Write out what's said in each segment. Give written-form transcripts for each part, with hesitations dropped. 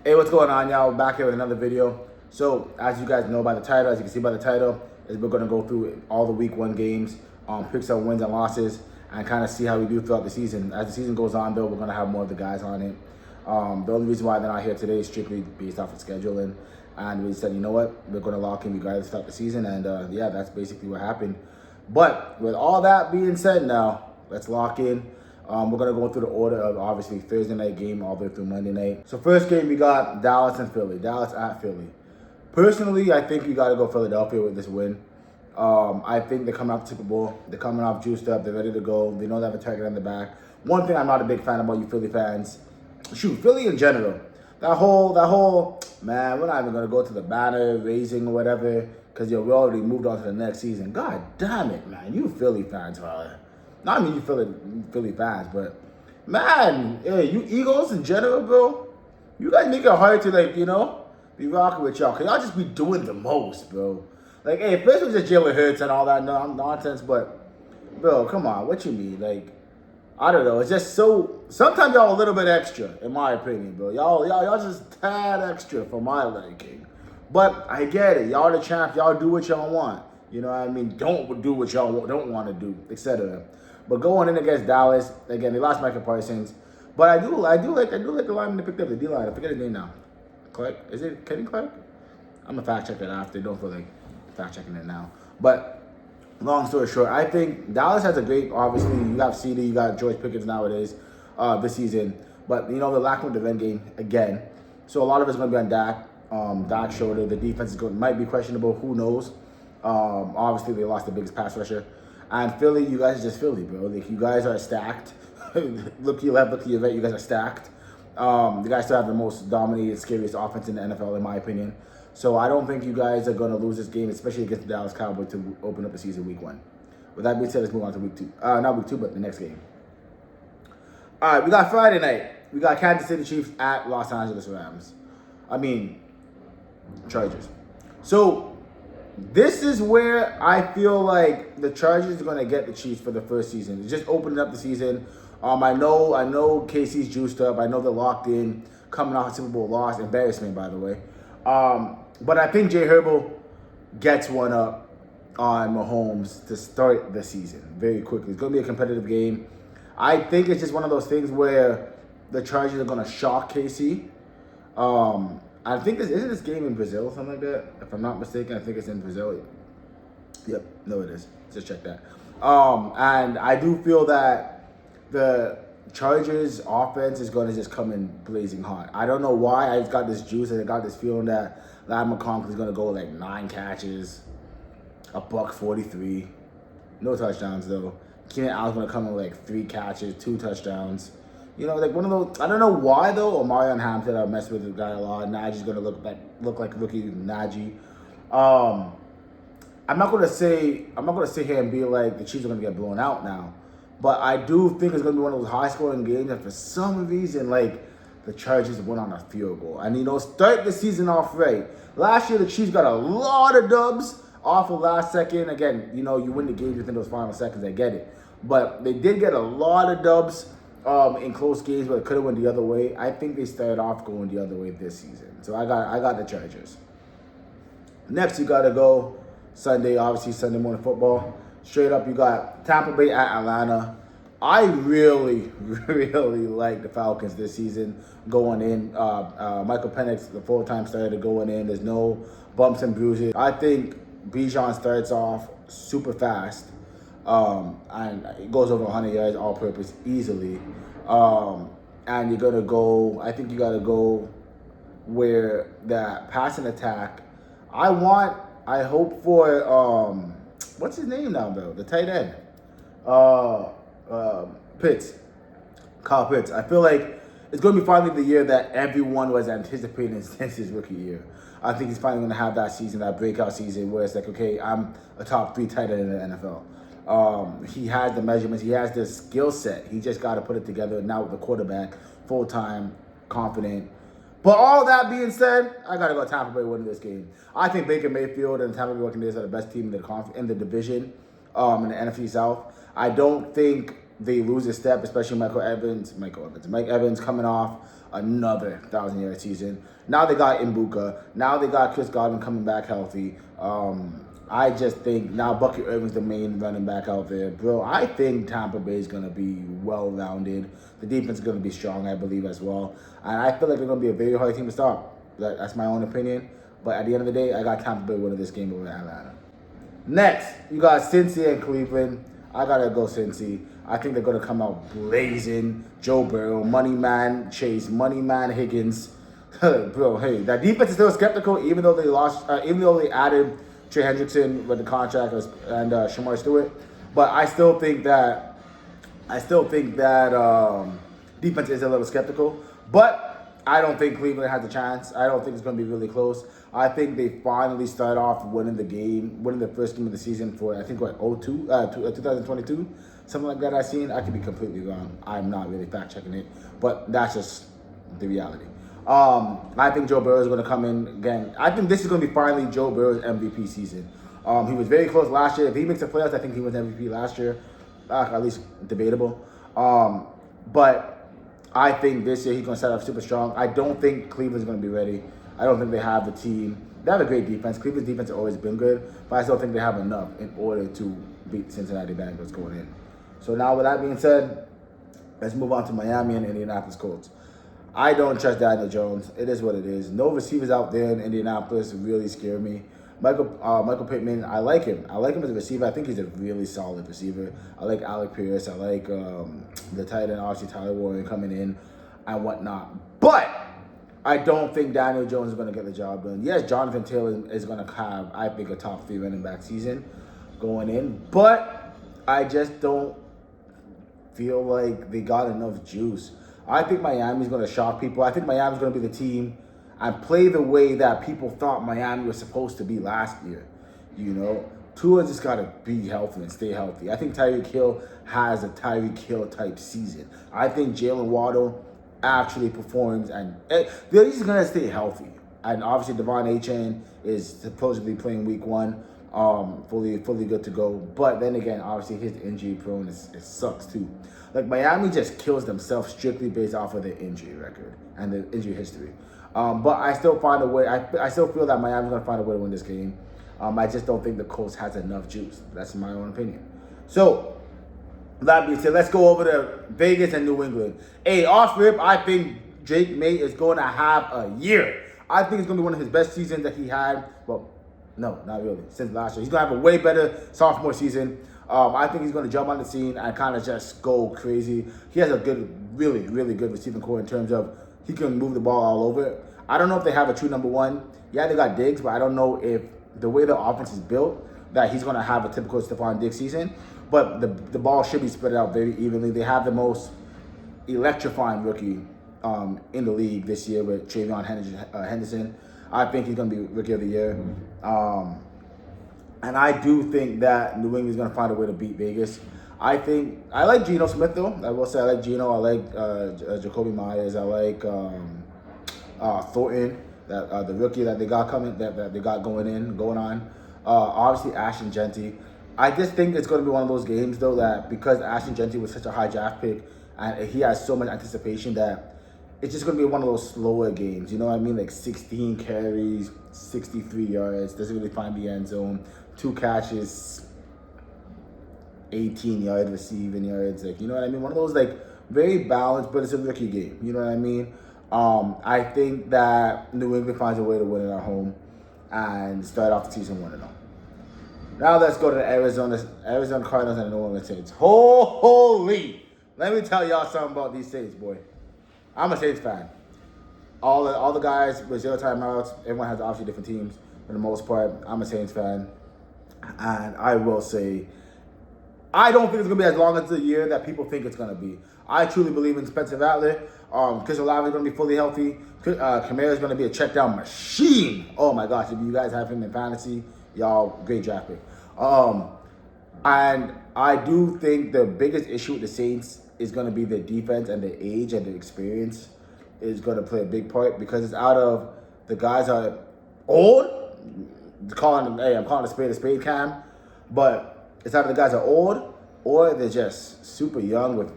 Hey, what's going on, y'all? We're back here with another video. So, as you guys know by the title, as you can see by the title, is we're going to go through all the week 1 games, pick some wins and losses, and kind of see how we do throughout the season. As the season goes on, though, we're going to have more of the guys on it. The only reason why they're not here today is strictly based off of scheduling. And we said, you know what? We're going to lock in regardless throughout the season. And, yeah, that's basically what happened. But with all that being said now, let's lock in. We're going to go through the order of, obviously, Thursday night game all the way through Monday night. So first game, we got Dallas and Philly. Dallas at Philly. Personally, I think you got to go Philadelphia with this win. I think they're coming off the Super Bowl. They're coming off juiced up. They're ready to go. They know they have a target on the back. One thing I'm not a big fan about you Philly fans, Philly in general. That whole, man, we're not even going to go to the banner raising or whatever because we already moved on to the next season. God damn it, man. You Philly fans, brother. Not I mean you Philly fans, but man, hey, you Eagles in general, bro. You guys make it hard to be rocking with y'all. Cause y'all just be doing the most, bro. Like, hey, first it was just Jalen Hurts and all that nonsense, but bro, come on, what you mean? Like, I don't know. It's just so sometimes y'all a little bit extra, in my opinion, bro. Y'all just tad extra for my liking. But I get it. Y'all the champs. Y'all do what y'all want. You know what I mean? Don't do what y'all don't want to do, etc. But going in against Dallas, again, they lost Michael Parsons. But I do like the lineman they picked up, the D-line. I forget his name now. Clark? Is it Kenny Clark? I'm going to fact check it after. Don't feel like fact checking it now. But long story short, I think Dallas has a great, obviously, you got CD, you got George Pickens nowadays this season. But, they're lacking with the run game again. So a lot of it's going to be on Dak. Dak's shoulder. The defense might be questionable. Who knows? Obviously, they lost the biggest pass rusher. And Philly, you guys are just Philly, bro. Like, you guys are stacked. Look to your left, look to your right. You guys are stacked. You guys still have the most dominated, scariest offense in the NFL, in my opinion. So I don't think you guys are going to lose this game, especially against the Dallas Cowboys to open up the season week 1. With that being said, let's move on to week 2. Not week 2, but the next game. All right, we got Friday night. We got Kansas City Chiefs at Los Angeles Rams. Chargers. So this is where I feel like the Chargers are going to get the Chiefs for the first season. It's just opening up the season. I know KC's juiced up. I know they're locked in, coming off a Super Bowl loss. Embarrassment, by the way. But I think Jay Herbal gets one up on Mahomes to start the season very quickly. It's going to be a competitive game. I think it's just one of those things where the Chargers are going to shock KC. I think isn't this game in Brazil or something like that? If I'm not mistaken, I think it's in Brazil. Yep, no it is. Just check that. And I do feel that the Chargers offense is going to just come in blazing hot. I don't know why. I just got this juice and I got this feeling that Ladd McConkey is going to go like 9 catches, $143. No touchdowns though. Keenan Allen's going to come in like 3 catches, 2 touchdowns. Like one of those. I don't know why though. Omarion Hampton, I mess with the guy a lot. Najee's gonna look like rookie Najee. I'm not gonna sit here and be like the Chiefs are gonna get blown out now, but I do think it's gonna be one of those high scoring games. And for some reason, like the Chargers went on a field goal, and start the season off right. Last year the Chiefs got a lot of dubs off of last second. Again, you win the game within those final seconds. I get it, but they did get a lot of dubs. In close games, but it could have went the other way. I think they started off going the other way this season. So I got the Chargers. Next, you got to go Sunday, obviously Sunday morning football. Straight up, you got Tampa Bay at Atlanta. I really, really like the Falcons this season going in. Michael Penix, the full-time starter, going in. There's no bumps and bruises. I think Bijan starts off super fast. And it goes over 100 yards all-purpose easily. And you're going to go, I think you got to go where that passing attack, I hope for, what's his name now, though? The tight end. Pitts. Kyle Pitts. I feel like it's going to be finally the year that everyone was anticipating since his rookie year. I think he's finally going to have that season, that breakout season where it's like, okay, I'm a top 3 tight end in the NFL. He has the measurements. He has the skill set. He just got to put it together now with the quarterback, full-time, confident. But all that being said, I got to go Tampa Bay winning this game. I think Baker Mayfield and Tampa Bay Buccaneers are the best team in the division, in the NFC South. I don't think they lose a step, especially Mike Evans coming off another 1,000-yard season. Now they got Mbuka. Now they got Chris Godwin coming back healthy. I just think now Bucky Irving's the main running back out there. Bro, I think Tampa Bay is going to be well-rounded. The defense is going to be strong, I believe, as well. And I feel like they're going to be a very hard team to stop. That's my own opinion. But at the end of the day, I got Tampa Bay winning this game over Atlanta. Next, you got Cincy and Cleveland. I got to go Cincy. I think they're going to come out blazing. Joe Burrow, Money Man Chase, Money Man Higgins. Bro, hey, that defense is still skeptical, even though they added Trey Hendrickson with the contract and Shamar Stewart. But I still think that defense is a little skeptical. But I don't think Cleveland has a chance. I don't think it's going to be really close. I think they finally start off winning the first game of the season for, I think, 2022? Something like that I've seen. I could be completely wrong. I'm not really fact-checking it. But that's just the reality. I think Joe Burrow is going to come in again. I think this is going to be finally Joe Burrow's MVP season. He was very close last year. If he makes the playoffs, I think he was MVP last year. At least debatable. But I think this year he's going to set up super strong. I don't think Cleveland's going to be ready. I don't think they have the team. They have a great defense. Cleveland's defense has always been good, but I still think they have enough in order to beat Cincinnati Bengals going in. So now with that being said, let's move on to Miami and Indianapolis Colts. I don't trust Daniel Jones. It is what it is. No receivers out there in Indianapolis really scare me. Michael Pittman, I like him. I like him as a receiver. I think he's a really solid receiver. I like Alec Pierce. I like the tight end, obviously Tyler Warren coming in and whatnot. But I don't think Daniel Jones is going to get the job done. Yes, Jonathan Taylor is going to have, I think, a top 3 running back season going in. But I just don't feel like they got enough juice. I think Miami's going to shock people. I think Miami's going to be the team and play the way that people thought Miami was supposed to be last year. You know, Tua just got to be healthy and stay healthy. I think Tyreek Hill has a Tyreek Hill type season. I think Jalen Waddle actually performs and they're just going to stay healthy. And obviously Devon Achane is supposedly playing week 1, fully good to go. But then again, obviously his injury prone it sucks too. Like Miami just kills themselves strictly based off of their injury record and the injury history. But I still find a way. I still feel that Miami's going to find a way to win this game. I just don't think the Colts has enough juice. That's my own opinion. So, that being said, let's go over to Vegas and New England. Hey, off rip, I think Drake May is going to have a year. I think it's going to be one of his best seasons that he had. Well, no, not really. Since last year. He's going to have a way better sophomore season. I think he's going to jump on the scene and kind of just go crazy. He has a really, really good receiving core in terms of he can move the ball all over. I don't know if they have a true number 1. Yeah, they got Diggs, but I don't know if the way the offense is built that he's going to have a typical Stephon Diggs season. But the ball should be spread out very evenly. They have the most electrifying rookie in the league this year with Travion Henderson. I think he's going to be Rookie of the Year. And I do think that New England is going to find a way to beat Vegas. I like Geno Smith, though. I will say I like Geno. I like Jacoby Myers. I like Thornton, the rookie that they got that they got going on. Obviously, Ashton Genty. I just think it's going to be one of those games, though, that because Ashton Genty was such a high draft pick and he has so much anticipation that it's just going to be one of those slower games. You know what I mean? Like 16 carries, 63 yards, doesn't really find the end zone, 2 catches, 18-yard receiving yards. Like, you know what I mean? One of those, like, very balanced, but it's a rookie game. You know what I mean? I think that New England finds a way to win it at home and start off the season 1-0. Now let's go to the Arizona Cardinals and the New Orleans Saints. Holy! Let me tell y'all something about these Saints, boy. I'm a Saints fan. All the guys with 0 timeouts, everyone has obviously different teams. For the most part, I'm a Saints fan. And I will say, I don't think it's going to be as long as the year that people think it's going to be. I truly believe in Spencer Rattler. Chris Olave is going to be fully healthy. Kamara is going to be a check down machine. Oh my gosh, if you guys have him in fantasy, y'all, great draft pick. And I do think the biggest issue with the Saints is going to be their defense and their age and their experience is going to play a big part because it's out of the guys are old. I'm calling a spade Cam, but it's out of the guys are old or they're just super young with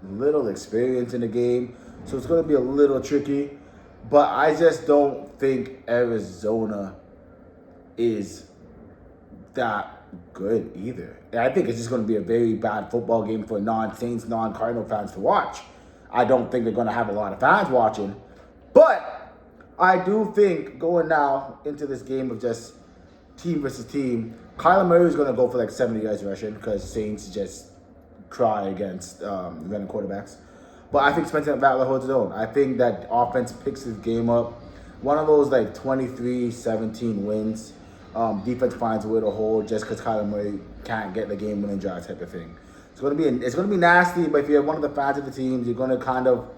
little experience in the game. So it's going to be a little tricky. But I just don't think Arizona is that good either. And I think it's just going to be a very bad football game for non-Saints, non-Cardinal fans to watch. I don't think they're going to have a lot of fans watching. But I do think going now into this game of just team versus team, Kyler Murray is going to go for like 70 yards rushing because Saints just cry against running quarterbacks. But I think Spencer Rattler holds his own. I think that offense picks his game up. One of those like 23-17 wins. Defense finds a way to hold just because Kyler Murray can't get the game-winning drive type of thing. It's gonna be nasty, but if you're one of the fans of the teams, you're gonna kind of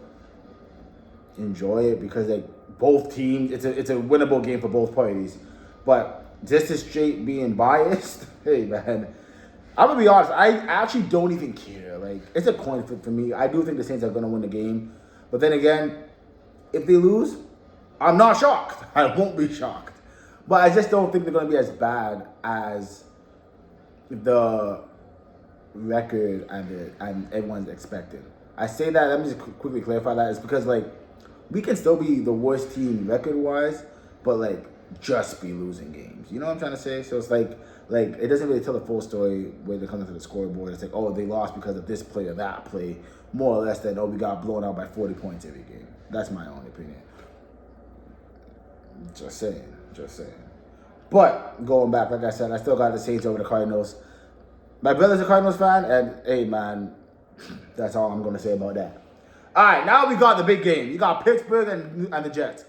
enjoy it because like both teams, it's a winnable game for both parties. But just to straight being biased, hey man, I'm gonna be honest. I actually don't even care. Like it's a coin flip for me. I do think the Saints are gonna win the game, but then again, if they lose, I'm not shocked. I won't be shocked. But I just don't think they're going to be as bad as the record and everyone's expecting. I say that, let me just quickly clarify that. It's because, like, we can still be the worst team record-wise, but, like, just be losing games. You know what I'm trying to say? So it's like it doesn't really tell the full story when it comes to the scoreboard. It's like, oh, they lost because of this play or that play, more or less than, oh, we got blown out by 40 points every game. That's my own opinion. Just saying. But going back, like I said, I still got the Saints over the Cardinals. My brother's a Cardinals fan, and hey, man, that's all I'm going to say about that. All right, now we got the big game. You got Pittsburgh and the Jets.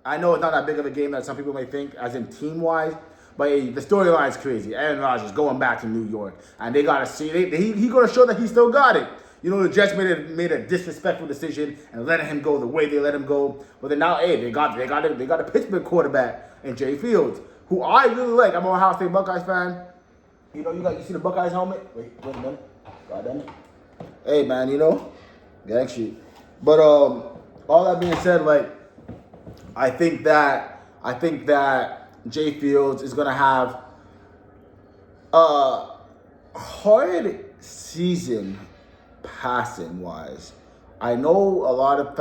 I know it's not that big of a game that some people may think, as in team-wise, but hey, the storyline's crazy. Aaron Rodgers going back to New York, and they got to see, he's going to show that he still got it. You know, the Jets made a disrespectful decision and letting him go the way they let him go. But then now, hey, they got a Pittsburgh quarterback in Jay Fields, who I really like. I'm an Ohio State Buckeyes fan. You know, you see the Buckeyes helmet? Wait a minute. God damn it. Hey, man, you know, gang shit. But all that being said, like, I think that Jay Fields is gonna have a hard season passing wise. I know a lot of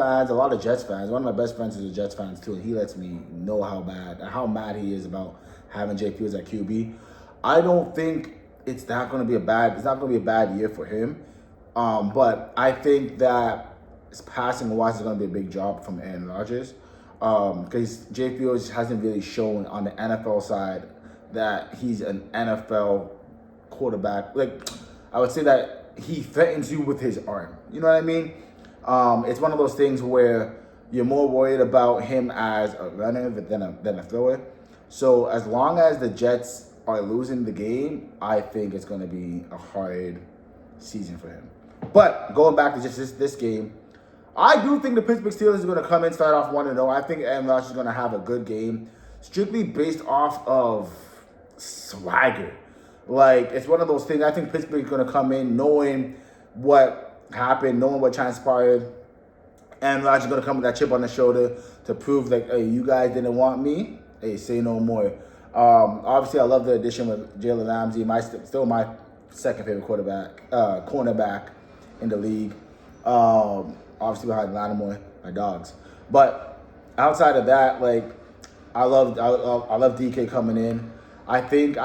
Jets fans. One of my best friends is a Jets fan too, and he lets me know how mad he is about having Jay Fields at QB. I don't think it's not going to be a bad year for him. But I think that his passing wise is going to be a big job from Aaron Rodgers. Because Jay Fields hasn't really shown on the NFL side that he's an NFL quarterback. Like, I would say that he threatens you with his arm. You know what I mean? It's one of those things where you're more worried about him as a runner than a thrower. So as long as the Jets are losing the game, I think it's going to be a hard season for him. But going back to just this game, I do think the Pittsburgh Steelers are going to come in, start off 1-0. I think Aaron Rodgers is going to have a good game, strictly based off of swagger. Like, it's one of those things. I think Pittsburgh is going to come in knowing what happened, knowing what transpired. Aaron Rodgers is going to come with that chip on the shoulder to prove, like, hey, you guys didn't want me. Hey, say no more. Obviously, I love the addition with Jalen Ramsey. Still my second favorite cornerback in the league. Obviously behind Lattimore, my dogs. But outside of that, like, I love DK coming in. I think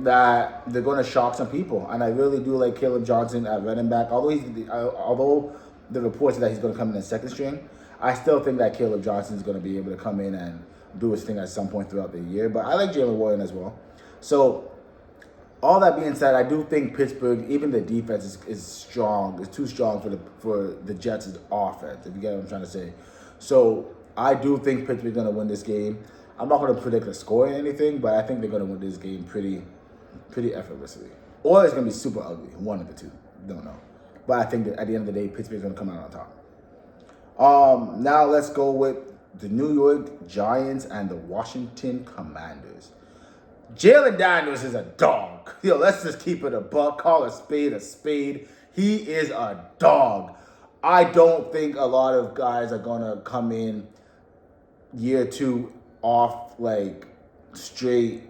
that they're going to shock some people, and I really do like Caleb Johnson at running back. Although the reports are that he's going to come in as second string, I still think that Caleb Johnson is going to be able to come in and do his thing at some point throughout the year. But I like Jalen Warren as well. So all that being said, I do think Pittsburgh, even the defense is strong. It's too strong for the Jets' offense, if you get what I'm trying to say. So I do think Pittsburgh's going to win this game. I'm not going to predict a score or anything, but I think they're going to win this game pretty effortlessly. Or it's going to be super ugly. One of the two. Don't know. But I think that at the end of the day, Pittsburgh's going to come out on top. Now let's go with the New York Giants and the Washington Commanders. Jalen Daniels is a dog. Yo, let's just keep it a buck. Call a spade a spade. He is a dog. I don't think a lot of guys are going to come in year two off like straight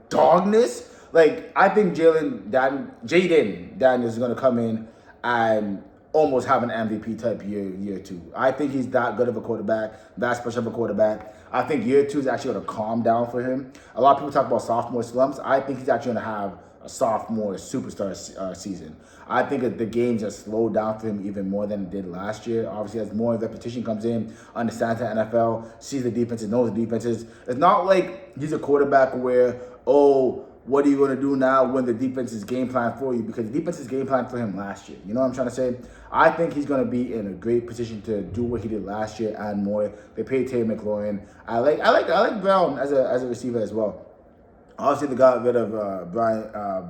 dogness. Like, I think Jaden Daniels is going to come in and almost have an MVP type year 2. I think he's that good of a quarterback, that special of a quarterback. I think year 2 is actually going to calm down for him. A lot of people talk about sophomore slumps. I think he's actually going to have a sophomore superstar season. I think that the games have slowed down for him even more than it did last year. Obviously, as more repetition comes in, understands the NFL, sees the defenses, knows the defenses. It's not like he's a quarterback where, oh, what are you going to do now when the defense is game plan for you? Because the defense is game plan for him last year. You know what I'm trying to say? I think he's going to be in a great position to do what he did last year and more. They paid Terry McLaurin. I like Brown as a receiver as well. Obviously, they got rid of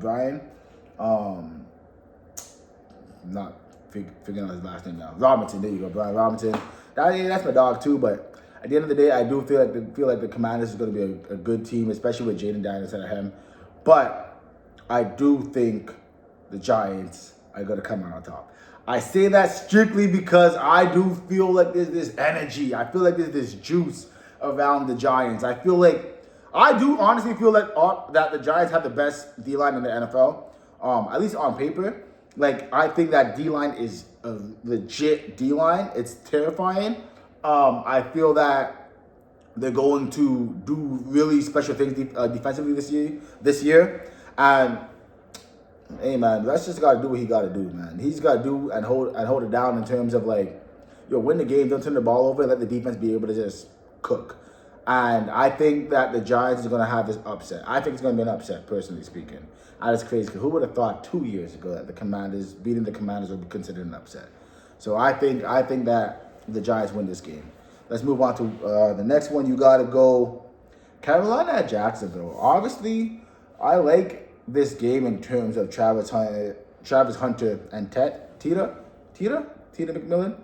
Brian. Not figuring out his last name now. Robinson. There you go, Brian Robinson. That's my dog too. But at the end of the day, I do feel like the Commanders is going to be a good team, especially with Jaden Daniels instead of him. But I do think the Giants are going to come out on top. I say that strictly because I do feel like there's this energy. I feel like there's this juice around the Giants. I do honestly feel like that the Giants have the best D-line in the NFL, at least on paper. Like, I think that D-line is a legit D-line. It's terrifying. I feel that they're going to do really special things defensively this year. And, hey, man, Russ just got to do what he got to do, man. He's got to do and hold it down in terms of, like, win the game, don't turn the ball over, let the defense be able to just cook. And I think that the Giants are going to have this upset. I think it's going to be an upset, personally speaking. And it's crazy, because who would have thought 2 years ago that beating the Commanders would be considered an upset? So I think that the Giants win this game. Let's move on to the next one. You got to go Carolina at Jacksonville. Obviously, I like this game in terms of Travis Hunter and Tita McMillan.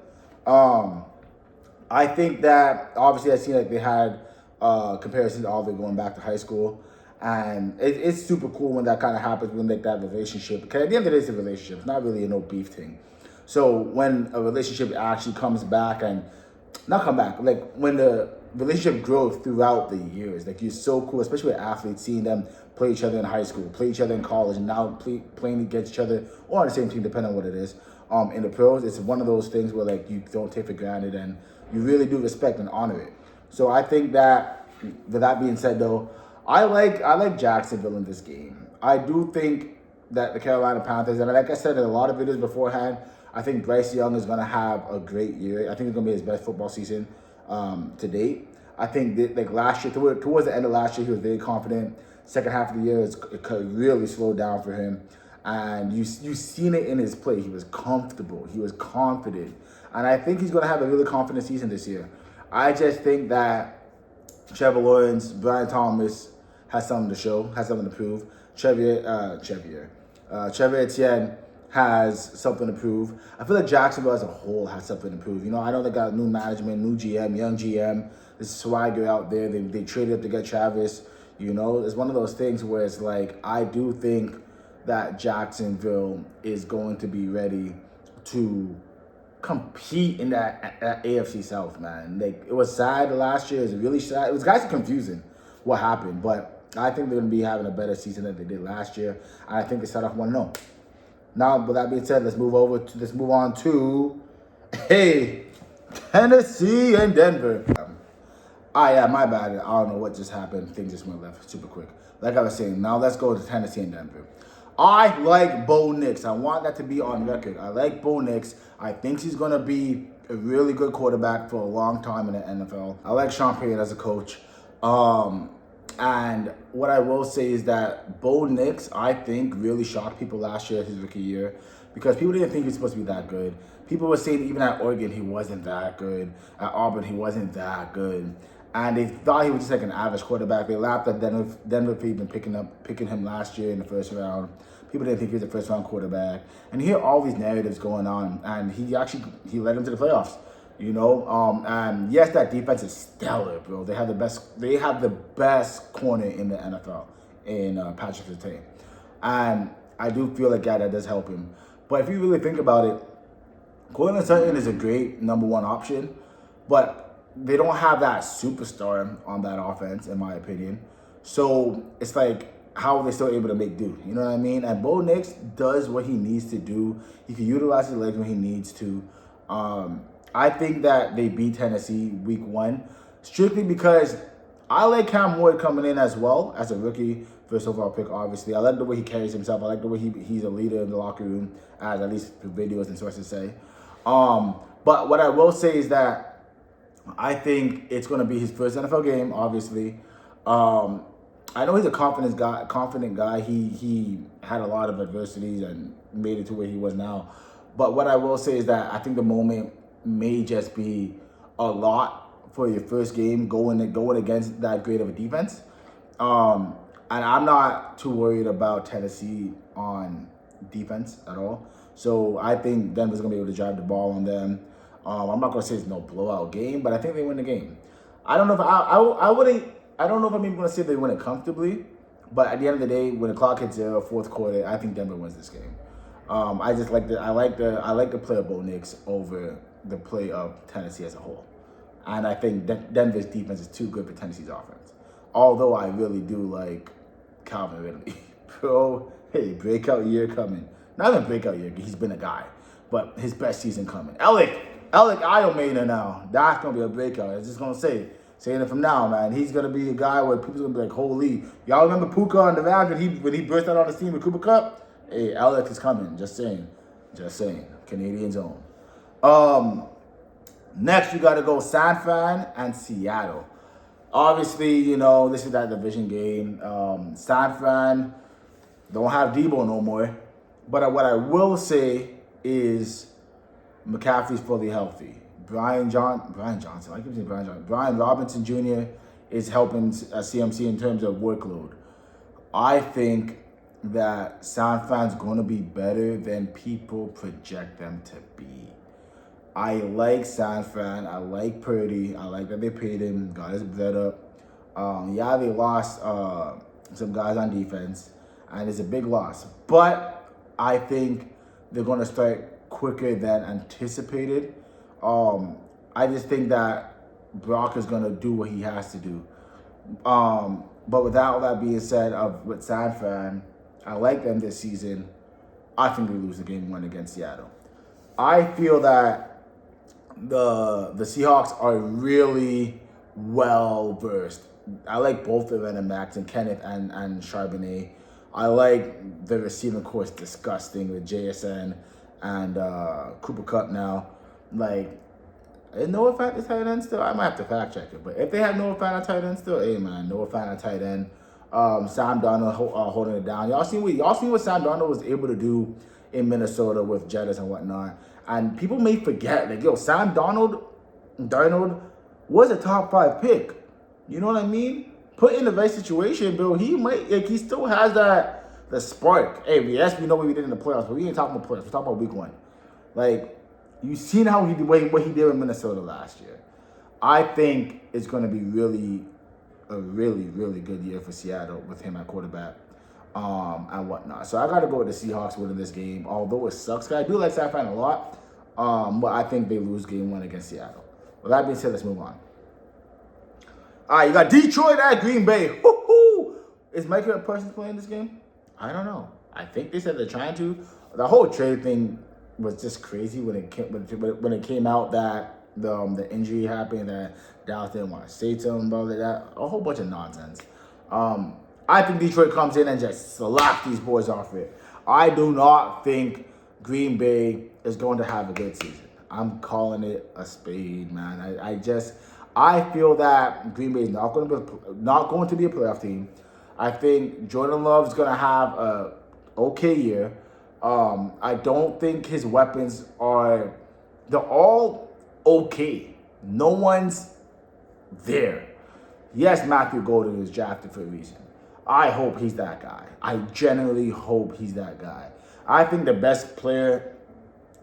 I think that, obviously, I seen like they had comparisons to all of them going back to high school. And it's super cool when that kind of happens, when like that relationship. Because at the end of the day, it's a relationship. It's not really a no beef thing. So when a relationship actually comes back like when the relationship grows throughout the years, like, it's so cool, especially with athletes, seeing them play each other in high school, play each other in college, and now playing against each other or on the same team, depending on what it is. In the pros, it's one of those things where, like, you don't take for granted and you really do respect and honor it. So I think that, with that being said, though, I like Jacksonville in this game. I do think that the Carolina Panthers, and like I said in a lot of videos beforehand, I think Bryce Young is going to have a great year. I think it's going to be his best football season to date. I think that, like, last year, towards the end of last year, he was very confident. Second half of the year, it really slowed down for him. And you seen it in his play. He was comfortable. He was confident. And I think he's going to have a really confident season this year. I just think that Trevor Lawrence, Brian Thomas has something to show, has something to prove. Trevor Etienne has something to prove. I feel like Jacksonville as a whole has something to prove. I know they got new management, new GM, young GM. There's swagger out there. They traded up to get Travis. It's one of those things where it's like, I do think that Jacksonville is going to be ready to compete in that AFC South, man. Like, it was sad last year. It was really sad. It was kind of confusing what happened, but I think they're going to be having a better season than they did last year. And I think they start off 1-0. Now, with that being said, let's move on to Tennessee and Denver. Yeah, my bad. I don't know what just happened. Things just went left super quick. Like I was saying, now let's go to Tennessee and Denver. I like Bo Nix. I want that to be on record. I like Bo Nix. I think he's going to be a really good quarterback for a long time in the NFL. I like Sean Payton as a coach. And what I will say is that Bo Nix, I think, really shocked people last year, his rookie year, because people didn't think he was supposed to be that good. People were saying even at Oregon, he wasn't that good. At Auburn, he wasn't that good. And they thought he was just like an average quarterback. They laughed at Denver for even picking him last year in the first round. People didn't think he was a first-round quarterback. And you hear all these narratives going on, and he led them to the playoffs. And yes, that defense is stellar, bro. They have the best corner in the NFL in Patrick Surtain. And I do feel like that does help him. But if you really think about it, Courtland Sutton is a great number one option, but they don't have that superstar on that offense, in my opinion. So it's like how are they still able to make do? You know what I mean? And Bo Nix does what he needs to do. He can utilize his legs when he needs to. I think that they beat Tennessee week 1 strictly because I like Cam Ward coming in as well as a rookie first overall pick, obviously. I like the way he carries himself. I like the way he's a leader in the locker room, as at least the videos and sources say. But what I will say is that I think it's going to be his first NFL game, obviously. I know he's a confident guy. He had a lot of adversities and made it to where he was now. But what I will say is that I think the moment may just be a lot for your first game going against that great of a defense. And I'm not too worried about Tennessee on defense at all. So I think Denver's going to be able to drive the ball on them. I'm not going to say it's no blowout game, but I think they win the game. I don't know if I don't know if I'm even going to say they win it comfortably, but at the end of the day, when the clock hits 0, fourth quarter, I think Denver wins this game. I like the play of Bo Nix over the play of Tennessee as a whole, and I think Denver's defense is too good for Tennessee's offense. Although I really do like Calvin Ridley, bro. Hey, breakout year coming. Not even breakout year. He's been a guy, but his best season coming. Alec Iomena now. That's gonna be a breakout. I was just gonna saying it from now, man. He's gonna be a guy where people's gonna be like, holy. Y'all remember Puka on the Vag when he burst out on the scene with Cooper Kupp? Hey, Alec is coming. Just saying. Canadians own. Next we gotta go San Fran and Seattle. Obviously, you know, this is that division game. San Fran don't have Debo no more. But what I will say is McCaffrey's fully healthy. Brian Johnson. I keep saying Brian Johnson. Brian Robinson Jr. is helping CMC in terms of workload. I think that San Fran's going to be better than people project them to be. I like San Fran. I like Purdy. I like that they paid him, got his blood up. Yeah, they lost some guys on defense, and it's a big loss. But I think they're going to start quicker than anticipated. I just think that Brock is going to do what he has to do. But with all that being said, with San Fran, I like them this season. I think they lose the game 1 against Seattle. I feel that the Seahawks are really well versed. I like both of them, Max and Kenneth and Charbonnet. I like the receiving course disgusting with JSN and Cooper Kupp now. Like, is Noah Fant the tight end still? I might have to fact check it. But if they have Noah Fant at tight end still, hey man, Noah Fant at tight end. Sam Darnold holding it down. Y'all seen what Sam Darnold was able to do in Minnesota with Jettas and whatnot. And people may forget, like, yo, Sam Darnold was a top 5 pick. You know what I mean? Put in the right situation, Bill. He still has the spark. Hey, yes, we know what we did in the playoffs, but we ain't talking about playoffs. We're talking about week 1. Like, you seen how what he did in Minnesota last year. I think it's going to be a really good year for Seattle with him at quarterback and whatnot. So I got to go with the Seahawks winning this game, although it sucks. I do like San Fran a lot, but I think they lose game 1 against Seattle. With that being said, let's move on. All right, you got Detroit at Green Bay. Woo-hoo! Is Micah Parsons playing this game? I don't know. I think they said they're trying to. The whole trade thing was just crazy when it came out that the injury happened, that Dallas didn't want to say to him about that. A whole bunch of nonsense. I think Detroit comes in and just slap these boys off it. I do not think Green Bay is going to have a good season. I'm calling it a spade, man. I feel that Green Bay is not going to be a playoff team. I think Jordan Love is going to have a okay year. I don't think his weapons they're all okay. No one's there. Yes, Matthew Golden was drafted for a reason. I hope he's that guy. I genuinely hope he's that guy. I think the best player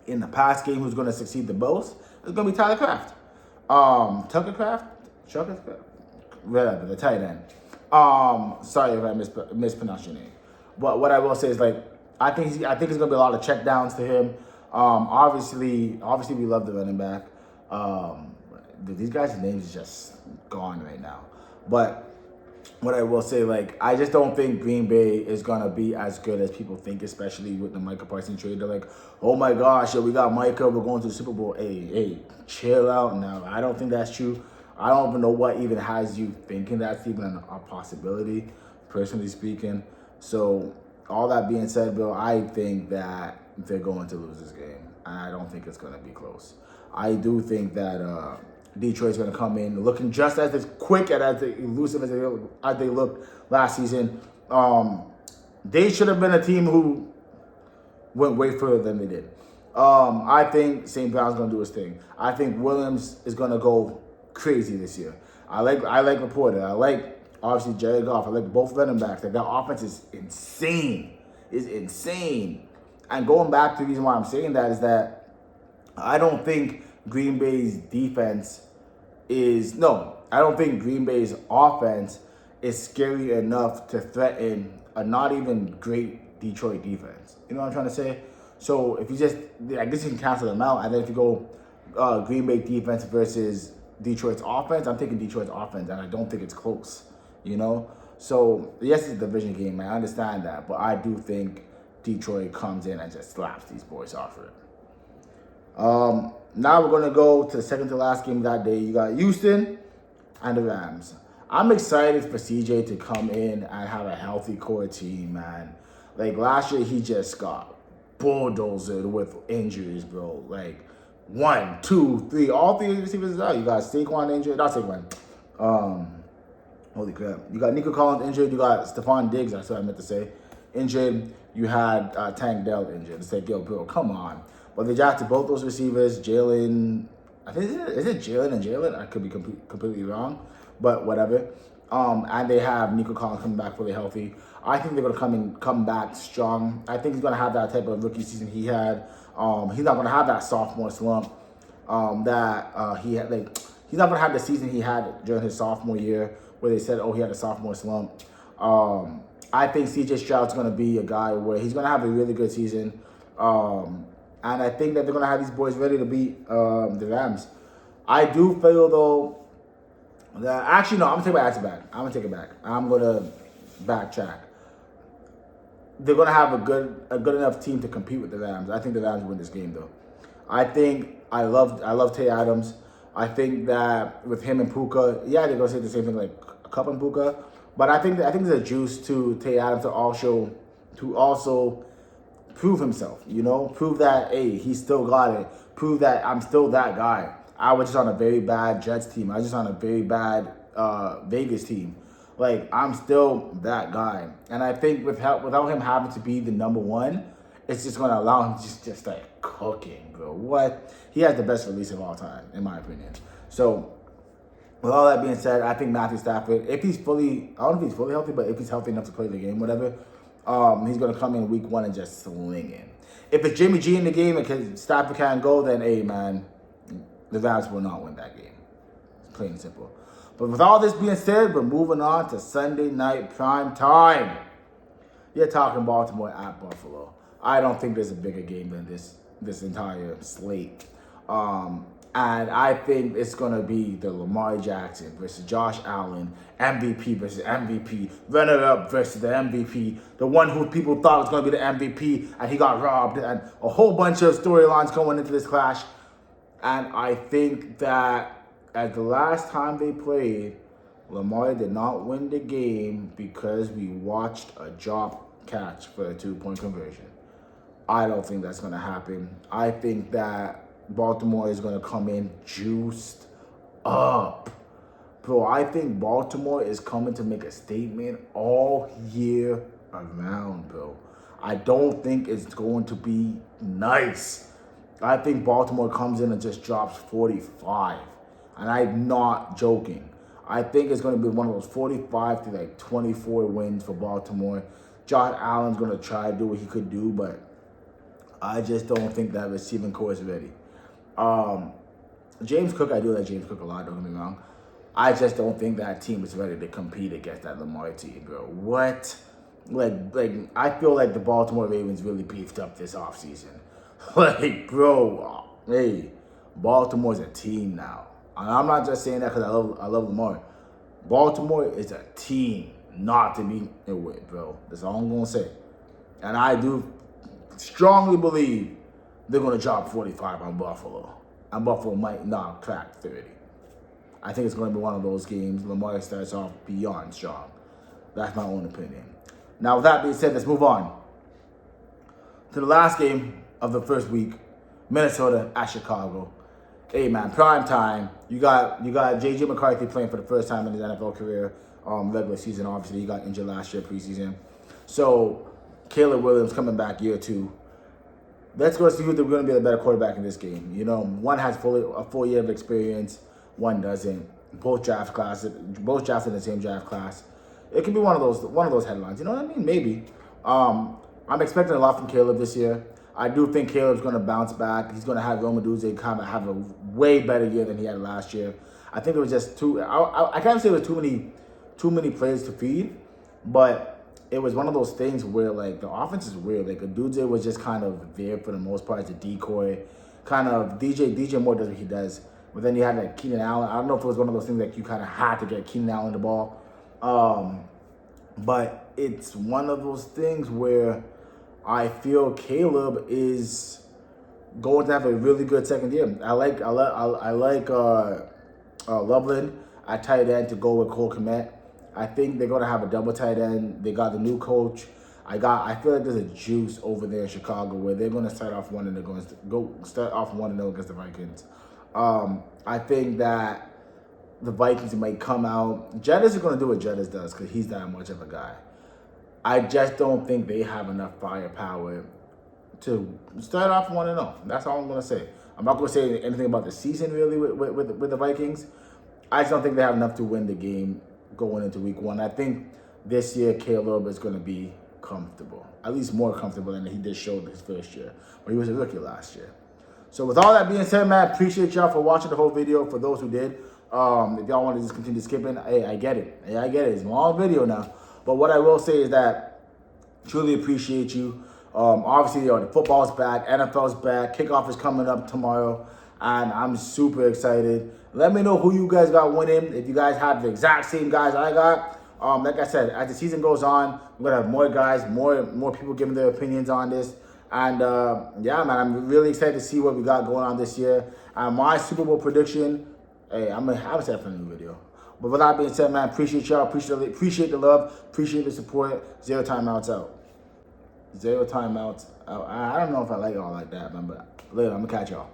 in the past game who's going to succeed the most is going to be Tyler Kraft. Tucker Kraft? Whatever, the tight end. Sorry if I mispronounced your name. But what I will say is, like, I think it's going to be a lot of check downs to him. Obviously we love the running back. These guys' names are just gone right now. But what I will say, like, I just don't think Green Bay is gonna be as good as people think, especially with the Micah Parsons trade. They're like, oh my gosh, we got Micah, we're going to the Super Bowl. Hey, chill out now. I don't think that's true. I don't even know what even has you thinking that's even a possibility, personally speaking. So, all that being said, Bill, I think that they're going to lose this game. And I don't think it's going to be close. I do think that Detroit's going to come in looking just as quick and as elusive as they looked last season. They should have been a team who went way further than they did. I think St. Brown's going to do his thing. I think Williams is going to go crazy this year. I like Laporta. I like, obviously, Jared Goff. I like both running backs. Like, that offense is insane. It's insane. And going back to the reason why I'm saying that is that I don't think Green Bay's defense is... No, I don't think Green Bay's offense is scary enough to threaten a not even great Detroit defense. You know what I'm trying to say? So if you just... I guess you can cancel them out. And then if you go Green Bay defense versus Detroit's offense, I'm taking Detroit's offense. And I don't think it's close. You know? So, yes, it's a division game, man. I understand that. But I do think Detroit comes in and just slaps these boys off it. Now we're going to go to the second to last game of that day. You got Houston and the Rams. I'm excited for CJ to come in and have a healthy core team, man. Like, last year, he just got bulldozed with injuries, bro. Like, 1, 2, 3. All 3 receivers is out. You got Saquon injured. Not Saquon. Holy crap. You got Nico Collins injured. You got Stephon Diggs, that's what I meant to say, injured. You had Tank Dell injured. It's like, yo, bro, come on. But they drafted both those receivers, Jalen. I think, is it Jalen and Jalen? I could be completely wrong, but whatever. And they have Nico Collins coming back fully healthy. I think they're going to come back strong. I think he's going to have that type of rookie season he had. He's not going to have that sophomore slump that he had. Like, he's not going to have the season he had during his sophomore year where they said, oh, he had a sophomore slump. I think C.J. Stroud's going to be a guy where he's going to have a really good season. And I think that they're going to have these boys ready to beat the Rams. I do feel, though, that... Actually, no, I'm going to take it back. I'm going to backtrack. They're going to have a good enough team to compete with the Rams. I think the Rams win this game, though. I love Tay Adams. I think that with him and Puka, yeah, they're going to say the same thing like Cup and Puka. But I think there's a juice to Tay Adams to also prove himself, you know? Prove that, hey, he still got it. Prove that I'm still that guy. I was just on a very bad Jets team. I was just on a very bad Vegas team. Like, I'm still that guy. And I think without him having to be the number one, it's just going to allow him to just start cooking, bro. What? He has the best release of all time, in my opinion. So, with all that being said, I think Matthew Stafford, if he's fully, I don't know if he's fully healthy, but if he's healthy enough to play the game, whatever, he's going to come in week 1 and just sling it. If it's Jimmy G in the game and Stafford can't go, then, hey, man, the Rams will not win that game. It's plain and simple. But with all this being said, we're moving on to Sunday night prime time. You're talking Baltimore at Buffalo. I don't think there's a bigger game than this entire slate. And I think it's going to be the Lamar Jackson versus Josh Allen, MVP versus MVP, runner-up versus the MVP, the one who people thought was going to be the MVP, and he got robbed, and a whole bunch of storylines going into this clash. And I think that at the last time they played, Lamar did not win the game because we watched a drop catch for a 2-point conversion. I don't think that's going to happen. I think that Baltimore is going to come in juiced up. Bro, I think Baltimore is coming to make a statement all year around, bro. I don't think it's going to be nice. I think Baltimore comes in and just drops 45. And I'm not joking. I think it's going to be one of those 45 to like 24 wins for Baltimore. Josh Allen's going to try to do what he could do, but I just don't think that receiving core is ready. James Cook, I do like James Cook a lot, don't get me wrong. I just don't think that team is ready to compete against that Lamar team, bro. What? Like I feel like the Baltimore Ravens really beefed up this offseason. Like, bro, hey, Baltimore's a team now. And I'm not just saying that because I love Lamar. Baltimore is a team not to be with, bro. That's all I'm going to say. And I do strongly believe they're going to drop 45 on Buffalo. And Buffalo might not crack 30. I think it's going to be one of those games. Lamar starts off beyond strong. That's my own opinion. Now, with that being said, let's move on to the last game of the first week. Minnesota at Chicago. Hey, man, prime time. You got J.J. McCarthy playing for the first time in his NFL career. Regular season, obviously. He got injured last year, preseason. So, Caleb Williams coming back year 2. Let's go see who's going to be the better quarterback in this game. You know, one has a full year of experience. One doesn't. Both drafted in the same draft class. It could be one of those headlines. You know what I mean? Maybe. I'm expecting a lot from Caleb this year. I do think Caleb's going to bounce back. He's going to have Rome Odunze kind of have a way better year than he had last year. I think it was just I can't say it was too many players to feed, but it was one of those things where, like, the offense is weird. Like, Odunze was just kind of there for the most part as a decoy. Kind of DJ Moore does what he does. But then you had, like, Keenan Allen. I don't know if it was one of those things that you kind of had to get Keenan Allen the ball. But it's one of those things where I feel Caleb is going to have a really good second year. I like Loveland at tight end to go with Cole Kmet. I think they're going to have a double tight end. They got the new coach. I feel like there's a juice over there in Chicago where they're going to start off 1-0 against the Vikings. I think that the Vikings might come out. Jettis is going to do what Jettis does because he's that much of a guy. I just don't think they have enough firepower to start off 1-0. That's all I'm going to say. I'm not going to say anything about the season really with the Vikings. I just don't think they have enough to win the game going into week 1. I think this year Caleb is going to be comfortable, at least more comfortable than he did show his first year, but he was a rookie last year. So with all that being said, man, appreciate y'all for watching the whole video. For those who did, if y'all want to just continue skipping, hey, I get it. It's a long video now. But what I will say is that truly appreciate you. Obviously, the football's back, NFL's back, kickoff is coming up tomorrow, and I'm super excited. Let me know who you guys got winning. If you guys have the exact same guys I got, like I said, as the season goes on, we're gonna have more guys, more people giving their opinions on this. And yeah, man, I'm really excited to see what we got going on this year. And my Super Bowl prediction, hey, I'm excited for a new video. But with that being said, man, appreciate y'all, appreciate the love, appreciate the support. 0 timeouts out. 0 timeouts out. I don't know if I like y'all like that, man, but later, I'm gonna catch y'all.